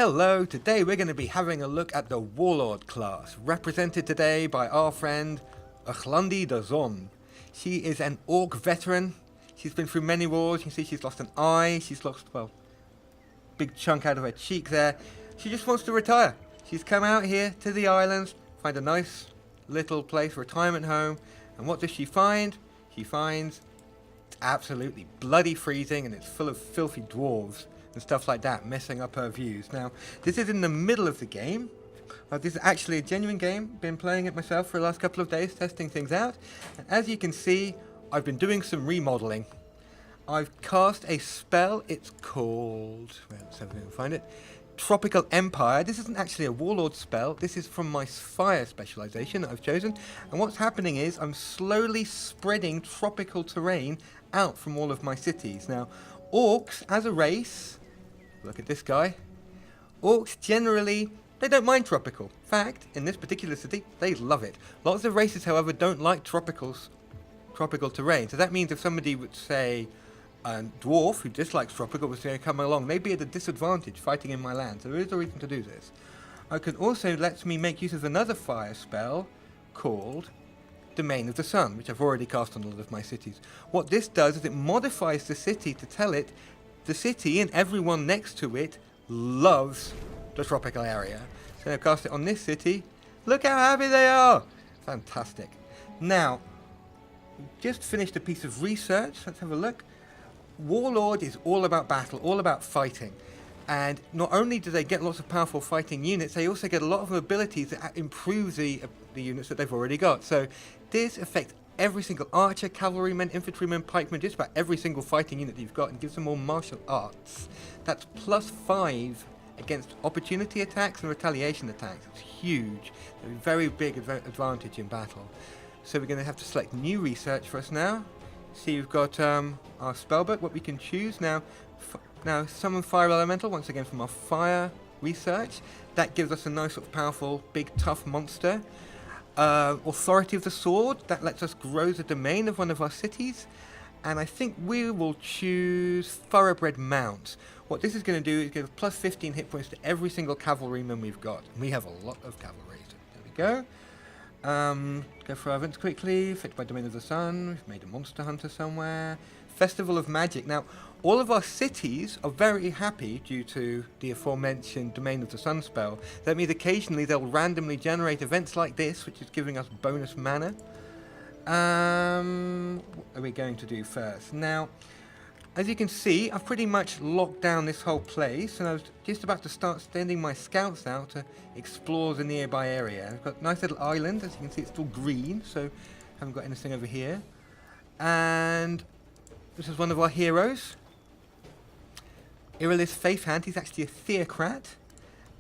Hello, today we're going to be having a look at the Warlord class, represented today by our friend Erhalt der Gesetze. She is an Orc veteran. She's been through many wars. You can see she's lost an eye, she's lost, well, big chunk out of her cheek there. She just wants to retire. She's come out here to the islands, find a nice little place, retirement home, and what does she find? She finds it's absolutely bloody freezing and it's full of filthy dwarves and stuff like that, messing up her views. Now, this is in the middle of the game. This is actually a genuine game. Been playing it myself for the last couple of days, testing things out. And as you can see, I've been doing some remodeling. I've cast a spell. It's called, let's see if we can find it, Tropical Empire. This isn't actually a Warlord spell. This is from my fire specialization that I've chosen. And what's happening is I'm slowly spreading tropical terrain out from all of my cities. Now, Orcs, as a race, look at this guy. Orcs generally, they don't mind tropical. In fact, in this particular city, they love it. Lots of races, however, don't like tropical terrain. So that means if somebody would say a dwarf who dislikes tropical was going to come along, they'd be at a disadvantage fighting in my land. So there is a reason to do this. I can also let me make use of another fire spell called Domain of the Sun, which I've already cast on a lot of my cities. What this does is it modifies the city to tell it the city and everyone next to it loves the tropical area. So I've cast it on this city. Look how happy they are! Fantastic. Now, just finished a piece of research. Let's have a look. Warlord is all about battle, all about fighting. And not only do they get lots of powerful fighting units, they also get a lot of abilities that improve the units that they've already got. So this affects every single archer, cavalryman, infantryman, pikeman, just about every single fighting unit that you've got, and gives them more martial arts. That's +5 against opportunity attacks and retaliation attacks. It's huge. A very big advantage in battle. So we're going to have to select new research for us now. See, we've got our spellbook, what we can choose now. Now, summon fire elemental, once again from our fire research. That gives us a nice sort of powerful, big, tough monster. Authority of the sword, that lets us grow the domain of one of our cities. And I think we will choose thoroughbred mount. What this is going to do is give +15 hit points to every single cavalryman we've got. And we have a lot of cavalry, so there we go. Go for our events quickly. Fit by Domain of the Sun. We've made a monster hunter somewhere. Festival of Magic. Now, all of our cities are very happy due to the aforementioned Domain of the Sun spell. That means occasionally they'll randomly generate events like this, which is giving us bonus mana. What are we going to do first? Now, as you can see, I've pretty much locked down this whole place, and I was just about to start sending my scouts out to explore the nearby area. I've got a nice little island. As you can see, it's still green, so haven't got anything over here. And this is one of our heroes. Iralis Faithhand. He's actually a theocrat,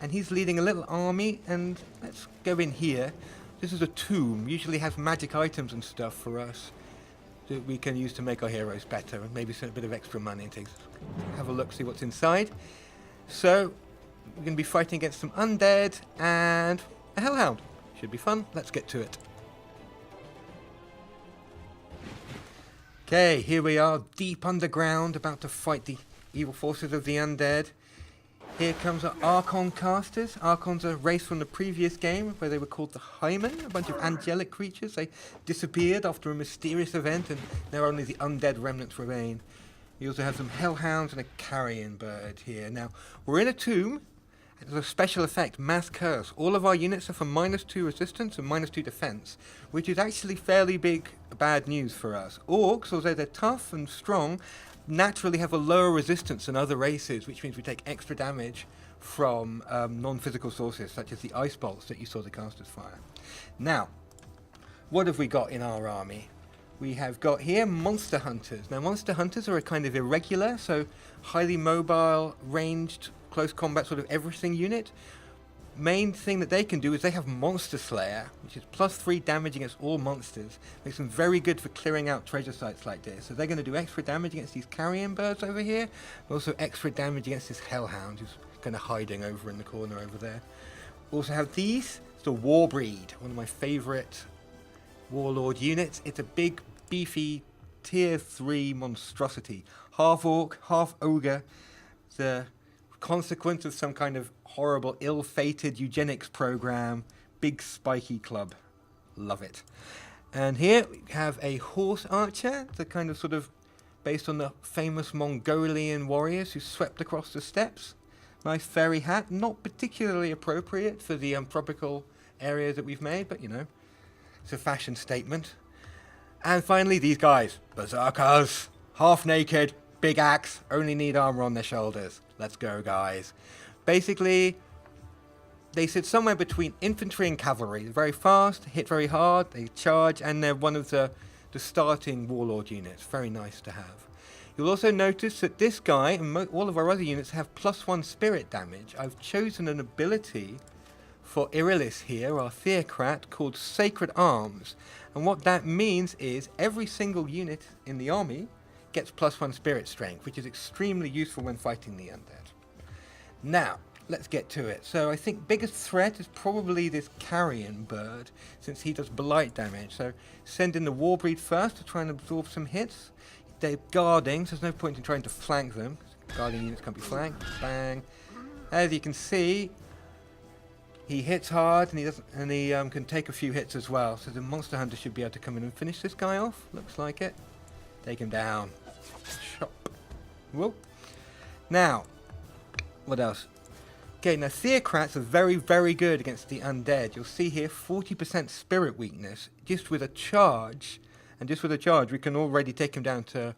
and he's leading a little army. And let's go in here. This is a tomb. Usually has magic items and stuff for us that we can use to make our heroes better, and maybe a bit of extra money and things. Have a look, see what's inside. So we're going to be fighting against some undead and a hellhound. Should be fun. Let's get to it. Okay, here we are, deep underground, about to fight the evil forces of the undead. Here comes our Archon casters. Archons are a race from the previous game where they were called the Hymen, a bunch of angelic creatures. They disappeared after a mysterious event, and now only the undead remnants remain. We also have some hellhounds and a carrion bird here. Now, we're in a tomb. There's a special effect, Mass Curse. All of our units are for -2 resistance and -2 defense, which is actually fairly bad news for us. Orcs, although they're tough and strong, naturally have a lower resistance than other races, which means we take extra damage from non-physical sources, such as the ice bolts that you saw the casters fire. Now, what have we got in our army? We have got here monster hunters. Now, monster hunters are a kind of irregular, so highly mobile, ranged, close combat sort of everything unit. Main thing that they can do is they have Monster Slayer, which is +3 damage against all monsters. Makes them very good for clearing out treasure sites like this. So they're going to do extra damage against these carrion birds over here, but also extra damage against this hellhound who's kind of hiding over in the corner over there. Also have these. It's the Warbreed, one of my favorite warlord units. It's a big, beefy, tier 3 monstrosity. Half orc, half ogre. The consequence of some kind of horrible, ill-fated eugenics program. Big spiky club. Love it. And here we have a horse archer, the kind of sort of based on the famous Mongolian warriors who swept across the steppes. Nice fairy hat, not particularly appropriate for the tropical areas that we've made, but you know, it's a fashion statement. And finally, these guys, berserkers, half naked, big axe, only need armor on their shoulders. Let's go, guys. Basically, they sit somewhere between infantry and cavalry. They're very fast, hit very hard, they charge, and they're one of the starting warlord units. Very nice to have. You'll also notice that this guy and all of our other units have +1 spirit damage. I've chosen an ability for Irilis here, our theocrat, called Sacred Arms. And what that means is every single unit in the army gets +1 spirit strength, which is extremely useful when fighting the undead. Now, let's get to it. So I think biggest threat is probably this carrion bird, since he does blight damage. So send in the Warbreed first to try and absorb some hits. They're guarding, so there's no point in trying to flank them. Guarding units can't be flanked. Bang. As you can see, he hits hard, and he can take a few hits as well. So the monster hunter should be able to come in and finish this guy off. Looks like it. Take him down. Chop. Whoa. Now, what else? Okay, now theocrats are very, very good against the undead. You'll see here 40% spirit weakness. Just with a charge, and just with a charge, we can already take him down to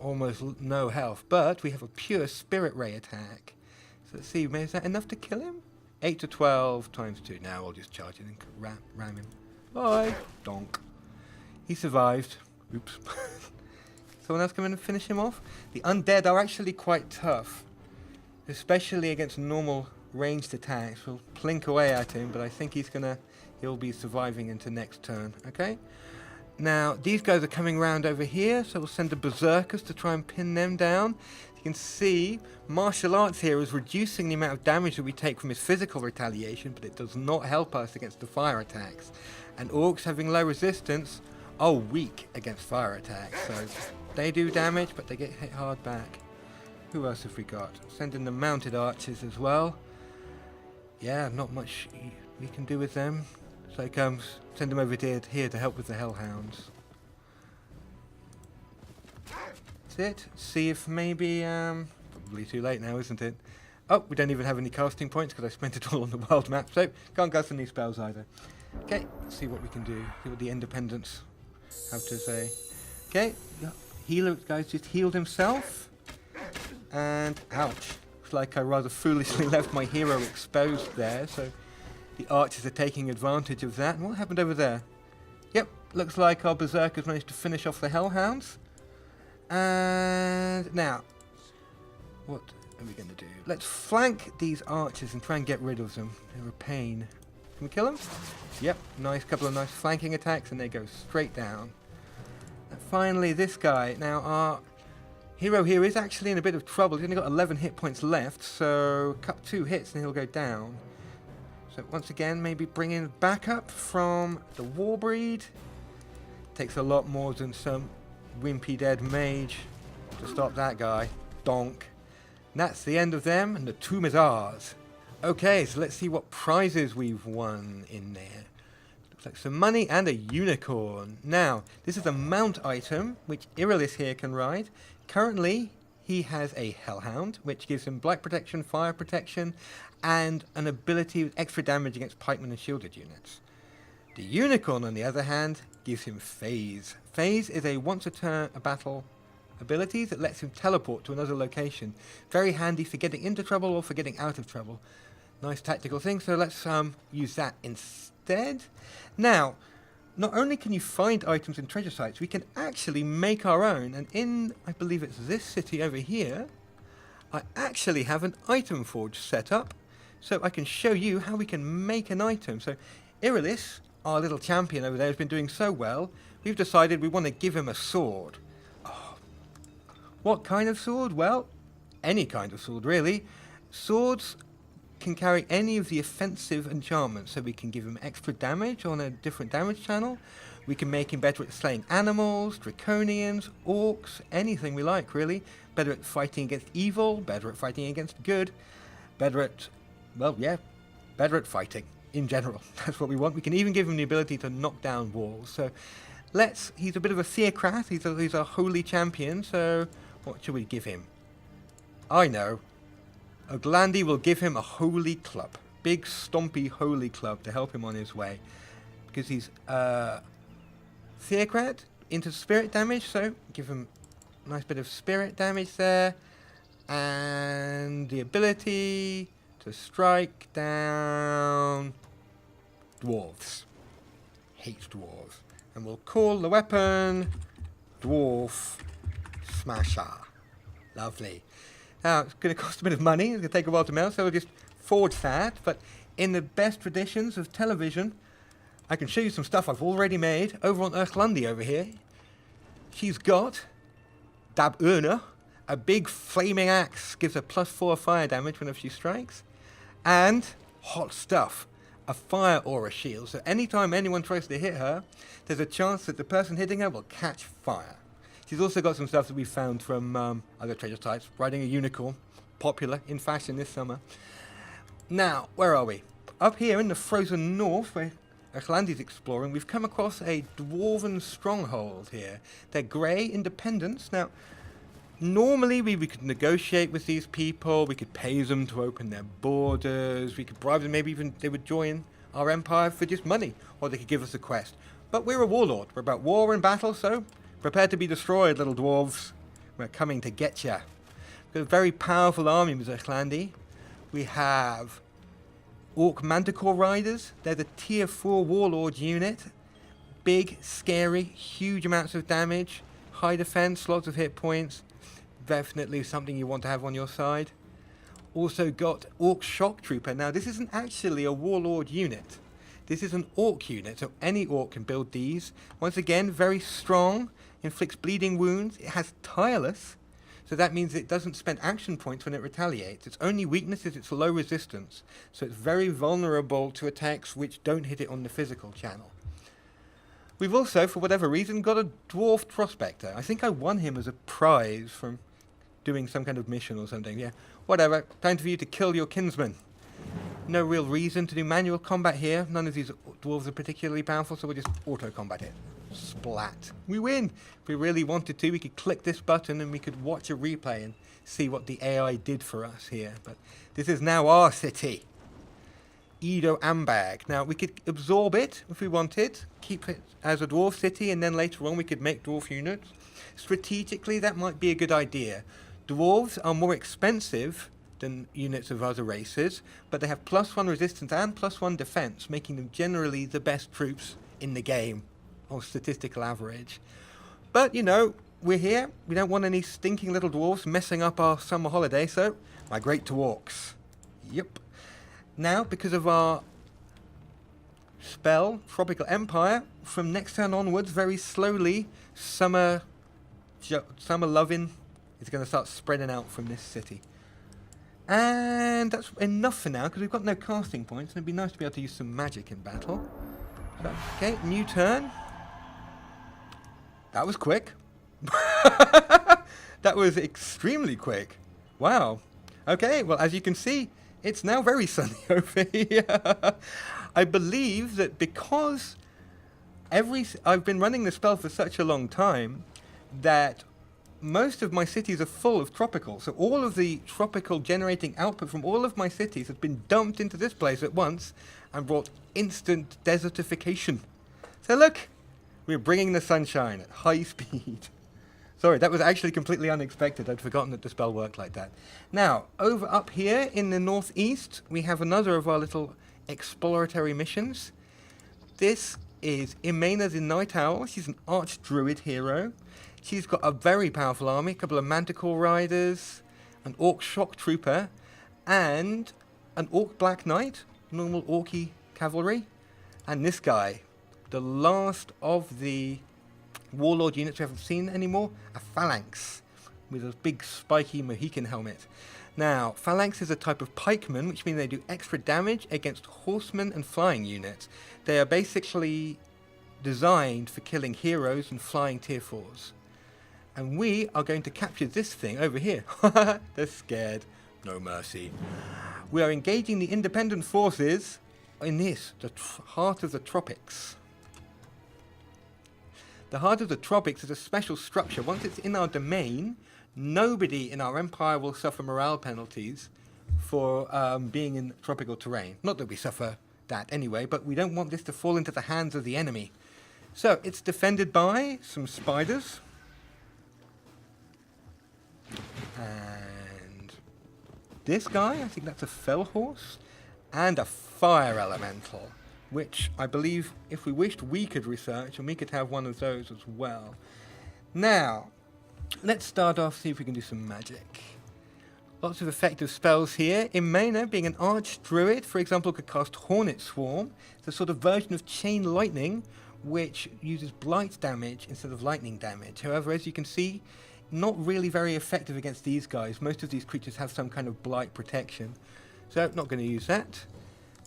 almost no health. But we have a pure spirit ray attack. So let's see, is that enough to kill him? 8 to 12 times 2. Now I'll just charge it and ram him. Bye. Donk. He survived. Oops. Someone else come in and finish him off? The undead are actually quite tough, especially against normal ranged attacks. We'll plink away at him, but I think he'll be surviving into next turn. Okay? Now, these guys are coming round over here, so we'll send the berserkers to try and pin them down. You can see martial arts here is reducing the amount of damage that we take from his physical retaliation, but it does not help us against the fire attacks. And orcs, having low resistance, are weak against fire attacks. So they do damage, but they get hit hard back. Who else have we got? Send in the mounted archers as well. Yeah, not much we can do with them. So send them over here to help with the hellhounds. That's it. See if maybe, probably too late now, isn't it? Oh, we don't even have any casting points because I spent it all on the wild map, so can't cast any spells either. Okay, let's see what we can do. See what the independents have to say. Okay, healer guys just healed himself. And ouch. Looks like I rather foolishly left my hero exposed there, so the archers are taking advantage of that. And what happened over there? Yep, looks like our berserkers managed to finish off the hellhounds. And now, what are we going to do? Let's flank these archers and try and get rid of them. They're a pain. Can we kill them? Yep, couple of nice flanking attacks, and they go straight down. And finally, this guy. Now, our hero here is actually in a bit of trouble. He's only got 11 hit points left, so cut 2 hits and he'll go down. So once again, maybe bring in backup from the Warbreed. Takes a lot more than some wimpy dead mage to stop that guy. Donk. And that's the end of them, and the tomb is ours. Okay, so let's see what prizes we've won in there. Looks like some money and a unicorn. Now, this is a mount item, which Irilis here can ride. Currently, he has a Hellhound, which gives him blight protection, fire protection, and an ability with extra damage against pikemen and shielded units. The unicorn, on the other hand, gives him phase. Phase is a once a battle ability that lets him teleport to another location. Very handy for getting into trouble or for getting out of trouble. Nice tactical thing, so let's use that instead. Now, not only can you find items in treasure sites, we can actually make our own. And in, I believe it's this city over here, I actually have an item forge set up. So I can show you how we can make an item. So Irilis, our little champion over there, has been doing so well, we've decided we want to give him a sword. Oh. What kind of sword? Well, any kind of sword, really. Swords can carry any of the offensive enchantments, so we can give him extra damage on a different damage channel. We can make him better at slaying animals, draconians, orcs, anything we like, really. Better at fighting against evil, better at fighting against good. better at, well, yeah, better at fighting in general. That's what we want. We can even give him the ability to knock down walls. So he's a bit of a theocrat. He's a holy champion. So what should we give him? I know. Oglandi will give him a holy club. Big, stompy, holy club to help him on his way. Because he's theocrat into spirit damage. So give him a nice bit of spirit damage there. And the ability to strike down dwarves. Hates dwarves. And we'll call the weapon Dwarf Smasher. Lovely. Now, it's going to cost a bit of money. It's going to take a while to melt, so we'll just forge that. But in the best traditions of television, I can show you some stuff I've already made over on Erhlandi over here. She's got Dab Urna, a big flaming axe, gives her +4 fire damage whenever she strikes. And hot stuff, a fire aura shield. So anytime anyone tries to hit her, there's a chance that the person hitting her will catch fire. She's also got some stuff that we found from other treasure sites. Riding a unicorn, popular in fashion this summer. Now, where are we? Up here in the frozen north, where Erhlandi's exploring, we've come across a dwarven stronghold here. They're grey independents. Now, normally we could negotiate with these people. We could pay them to open their borders. We could bribe them. Maybe even they would join our empire for just money, or they could give us a quest. But we're a warlord. We're about war and battle, so prepare to be destroyed, little dwarves. We're coming to get ya. We've got a very powerful army with Erhlandi. We have Orc Manticore Riders. They're the tier 4 warlord unit. Big, scary, huge amounts of damage. High defense, lots of hit points. Definitely something you want to have on your side. Also got Orc Shock Trooper. Now this isn't actually a warlord unit. This is an orc unit, so any orc can build these. Once again, very strong, inflicts bleeding wounds. It has tireless, so that means it doesn't spend action points when it retaliates. Its only weakness is its low resistance, so it's very vulnerable to attacks which don't hit it on the physical channel. We've also, for whatever reason, got a dwarf prospector. I think I won him as a prize from doing some kind of mission or something. Yeah, whatever. Time for you to kill your kinsman. No real reason to do manual combat here. None of these dwarves are particularly powerful, so we'll just auto-combat it. Splat. We win! If we really wanted to, we could click this button and we could watch a replay and see what the AI did for us here. But this is now our city. Edo Ambag. Now, we could absorb it if we wanted, keep it as a dwarf city, and then later on we could make dwarf units. Strategically, that might be a good idea. Dwarves are more expensive than units of other races, but they have +1 resistance and +1 defense, making them generally the best troops in the game, on statistical average. But, you know, we're here. We don't want any stinking little dwarves messing up our summer holiday, so migrate to orcs. Yep. Now, because of our spell, Tropical Empire, from next turn onwards, very slowly, summer loving is going to start spreading out from this city. And that's enough for now, because we've got no casting points, and it'd be nice to be able to use some magic in battle. So, okay, new turn. That was quick. That was extremely quick. Wow. Okay, well, as you can see, it's now very sunny over here. I believe that because I've been running the spell for such a long time that most of my cities are full of tropical. So all of the tropical generating output from all of my cities has been dumped into this place at once and brought instant desertification. So look, we're bringing the sunshine at high speed. Sorry, that was actually completely unexpected. I'd forgotten that the spell worked like that. Now, over up here in the northeast, we have another of our little exploratory missions. This is Imena the Night Owl. She's an arch-druid hero. She's got a very powerful army, a couple of Manticore Riders, an Orc Shock Trooper, and an Orc Black Knight, normal Orky cavalry. And this guy, the last of the warlord units we haven't seen anymore, a Phalanx, with a big spiky Mohican helmet. Now, Phalanx is a type of pikeman, which means they do extra damage against horsemen and flying units. They are basically designed for killing heroes and flying tier 4s. And we are going to capture this thing over here. They're scared. No mercy. We are engaging the independent forces in this, the heart of the tropics. The heart of the tropics is a special structure. Once it's in our domain, nobody in our empire will suffer morale penalties for being in tropical terrain. Not that we suffer that anyway, but we don't want this to fall into the hands of the enemy. So it's defended by some spiders. And this guy, I think that's a fell horse, and a fire elemental, which I believe if we wished we could research, and we could have one of those as well. Now, let's start off, see if we can do some magic. Lots of effective spells here. Imena, being an arch-druid, for example, could cast Hornet Swarm. It's a sort of version of Chain Lightning, which uses blight damage instead of lightning damage. However, as you can see, not really very effective against these guys. Most of these creatures have some kind of blight protection. So, not going to use that.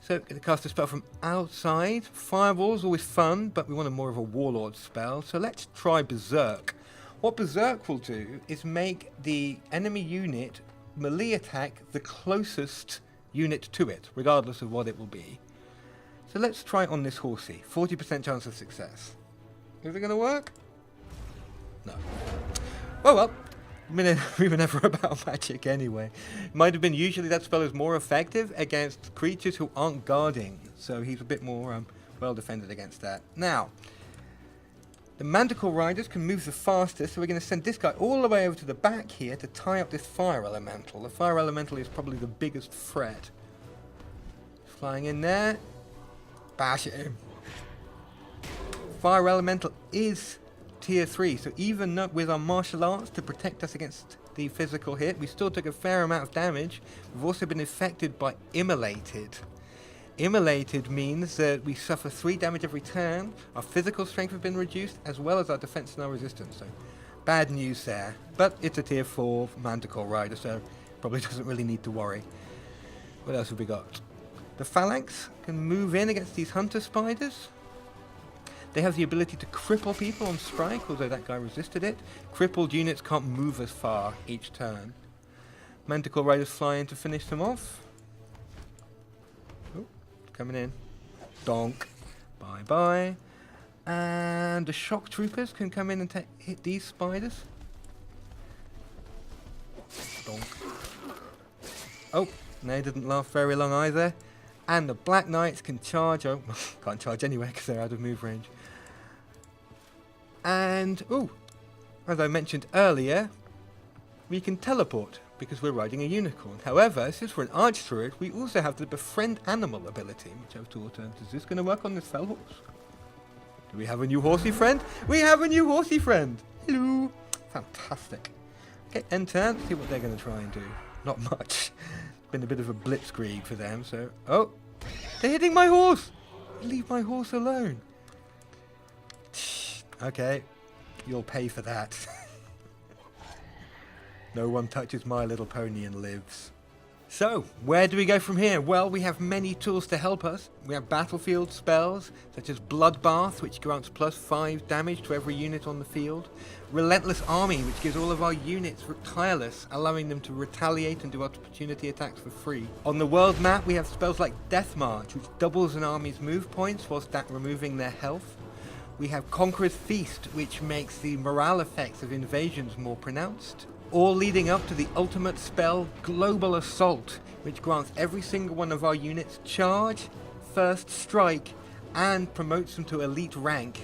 So, going to cast a spell from outside. Fireball's always fun, but we want more of a warlord spell. So let's try Berserk. What Berserk will do is make the enemy unit melee attack the closest unit to it, regardless of what it will be. So let's try it on this horsey. 40% chance of success. Is it going to work? No. Oh well. We were never about magic anyway. Might have been usually that spell is more effective against creatures who aren't guarding. So he's a bit more well defended against that. Now, the Manticore Riders can move the fastest, so we're going to send this guy all the way over to the back here to tie up this Fire Elemental. The Fire Elemental is probably the biggest threat. Flying in there. Bash at him. Fire Elemental is tier 3, so even with our martial arts to protect us against the physical hit, we still took a fair amount of damage. We've also been affected by Immolated. Immolated means that we suffer 3 damage every turn, our physical strength has been reduced, as well as our defense and our resistance, so bad news there. But it's a tier 4 Manticore Rider, so probably doesn't really need to worry. What else have we got? The Phalanx can move in against these Hunter Spiders. They have the ability to cripple people on strike, although that guy resisted it. Crippled units can't move as far each turn. Manticore Riders fly in to finish them off. Oh, coming in. Donk. Bye-bye. And the Shock Troopers can come in and hit these spiders. Donk. Oh, they didn't last very long either. And the Black Knights can charge. Oh, can't charge anyway because they're out of move range. And, ooh, as I mentioned earlier, we can teleport because we're riding a unicorn. However, since we're an arch-druid, we also have the befriend animal ability, which I've taught her. Is this going to work on this fell horse? Do we have a new horsey friend? We have a new horsey friend! Hello! Fantastic. Okay, end turn. See what they're going to try and do. Not much. Been a bit of a blitzkrieg for them, so... Oh! They're hitting my horse! Leave my horse alone. Okay, you'll pay for that. No one touches My Little Pony and lives. So, where do we go from here? Well, we have many tools to help us. We have battlefield spells, such as Bloodbath, which grants +5 damage to every unit on the field. Relentless Army, which gives all of our units tireless, allowing them to retaliate and do opportunity attacks for free. On the world map, we have spells like Death March, which doubles an army's move points whilst removing their health. We have Conqueror's Feast, which makes the morale effects of invasions more pronounced. All leading up to the ultimate spell, Global Assault, which grants every single one of our units charge, first strike, and promotes them to elite rank.